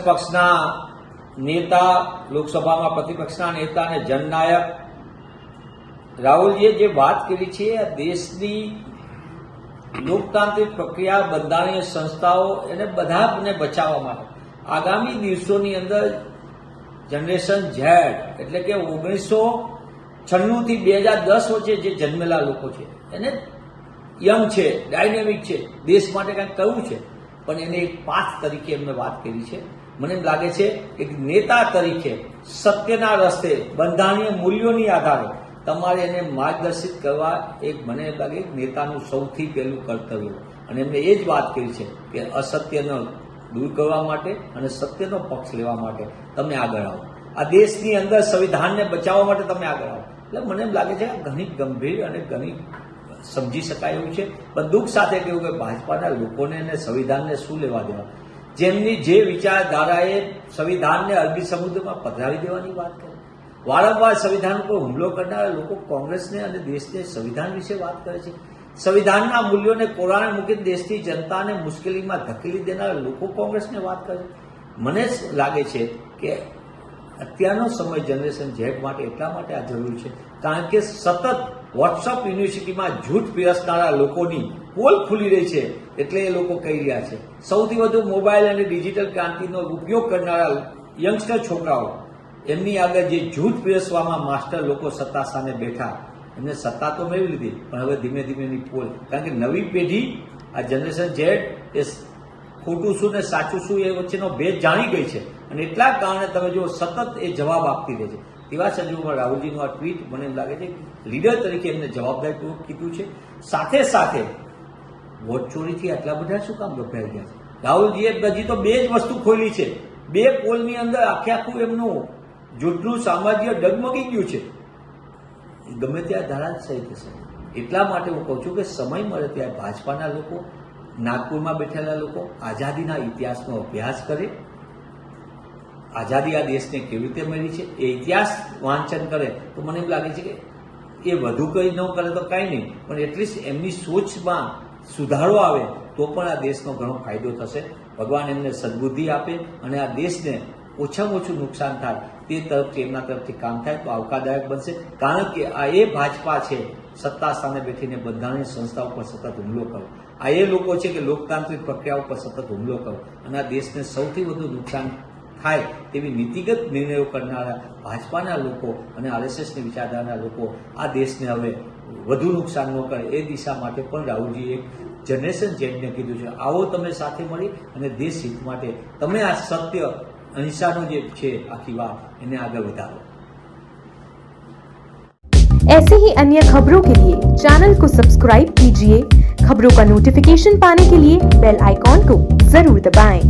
પક્ષના નેતા, લોકસભામાં પ્રતિપક્ષના નેતા અને જનનાયક રાહુલજીએ જે વાત કરી છે, આ દેશની લોકતાંત્રિક પ્રક્રિયા, બંધારણીય સંસ્થાઓ એને બધાને બચાવવા માટે આગામી દિવસોની અંદર જનરેશન ઝેડ એટલે કે 1996 થી 2010 વચ્ચે જે જન્મેલા લોકો છે એને યંગ છે, ડાયનેમિક છે, દેશ માટે કંઈક કરવું છે, પણ એને એક પાથ તરીકે એમને વાત કરી છે. મને એમ લાગે છે એક નેતા તરીકે સત્યના રસ્તે બંધારણીય મૂલ્યોની આધારે તમારે એને માર્ગદર્શિત કરવા એક મને એમ લાગે નેતાનું સૌથી પહેલું કર્તવ્ય. અને એમને એ જ વાત કરી છે કે અસત્યનો દૂર કરવા માટે અને સત્યનો પક્ષ લેવા માટે તમે આગળ આવો. આ દેશની અંદર સંવિધાનને બચાવવા માટે તમે આગળ આવો. એટલે મને એમ લાગે છે ઘણી ગંભીર અને ઘણી સમજી શકાય એવું છે. પણ દુઃખ સાથે કહેવું કે ભાજપાના લોકોને અને સંવિધાનને શું લેવા દેવા, જેમની જે વિચારધારાએ સંવિધાનને અરબી સમુદ્રમાં પધરાવી દેવાની વાત કરે, વારંવાર સંવિધાન પર હુમલો કરનારા લોકો કોંગ્રેસને અને દેશને સંવિધાન વિશે વાત કરે છે. સંવિધાનના મૂલ્યોને કોરાણે મૂકીને દેશની જનતાને મુશ્કેલીમાં ધકેલી દેનારા લોકો કોંગ્રેસને વાત કરે છે. મને લાગે છે કે અત્યારનો સમય જનરેશન ઝેડ માટે એટલા માટે આ જરૂરી છે કારણ કે સતત વોટ્સઅપ યુનિવર્સિટીમાં જૂઠ પીરસનારા લોકોની પોલ ખુલી રહી છે. એટલે એ લોકો કહી રહ્યા છે સૌથી વધુ મોબાઈલ અને ડિજિટલ ક્રાંતિનો ઉપયોગ કરનારા યંગસ્ટર છોકરાઓ, એમની આગળ જે જૂઠ પીરસવામાં માસ્ટર લોકો સત્તા સામે બેઠા, એમને સત્તા તો મેળવી લીધી પણ હવે ધીમે ધીમે એની પોલ, કારણ કે નવી પેઢી આ જનરેશન ઝેડ એ ખોટું શું ને સાચું શું એ વચ્ચેનો ભેદ જાણી ગઈ છે. અને એટલા કારણે તમે જો સતત એ જવાબ આપતી રહે છે. તેવા સંજોગોમાં રાહુલજીનું આ ટ્વીટ મને એમ લાગે છે લીડર તરીકે એમને જવાબદારીપૂર્વક કીધું છે. સાથે સાથે વોટ ચોરીથી આટલા બધા શું કામ ગભરાઈ ગયા છે? રાહુલજીએ હજી તો 2 જ વસ્તુ ખોલી છે. 2 પોલની અંદર આખું એમનું જૂઠનું સામ્રાજ્ય ડગમગી ગયું છે. ગમે ત્યાં ધારા સહી થશે. એટલા માટે હું કહું છું કે સમય મળે ત્યારે ભાજપાના લોકો, નાગપુરમાં બેઠેલા લોકો આઝાદીના ઇતિહાસનો અભ્યાસ કરે, આઝાદી આ દેશને કેવી રીતે મળી છે એ ઇતિહાસ વાંચન કરે તો મને એમ લાગે છે કે એ વધુ કંઈ ન કરે તો કાંઈ નહીં, પણ એટલીસ્ટ એમની સોચમાં સુધારો આવે તો પણ આ દેશનો ઘણો ફાયદો થશે. ભગવાન એમને સદબુદ્ધિ આપે અને આ દેશને ઓછામાં ઓછું નુકસાન થાય તે તરફથી એમના તરફથી કામ થાય તો આવકારદાયક બનશે. કારણ કે આ એ ભાજપા છે સત્તા સામે બેઠીને બંધારણીય સંસ્થા ઉપર સતત હુમલો કરો. આ એ લોકો છે કે લોકતાંત્રિક પ્રક્રિયા ઉપર સતત હુમલો કરો અને આ દેશને સૌથી વધુ નુકસાન થાય તેવી નીતિગત નિર્ણયો કરનારા ભાજપાના લોકો અને આરએસએસની વિચારધારાના લોકો આ દેશને હવે વધુ નુકસાન ન કરે એ દિશા માટે પણ રાહુલજીએ જનરેશન ઝેડને કીધું છે આવો તમે સાથે મળી અને દેશ હિત માટે તમે આ સત્ય અહિંસાનો જે છે આખી વાત એને આગળ વધારો. ऐसे ही अन्य खबरों के लिए चैनल को सब्सक्राइब कीजिए। खबरों का नोटिफिकेशन पाने के लिए बेल आइकॉन को जरूर दबाएं।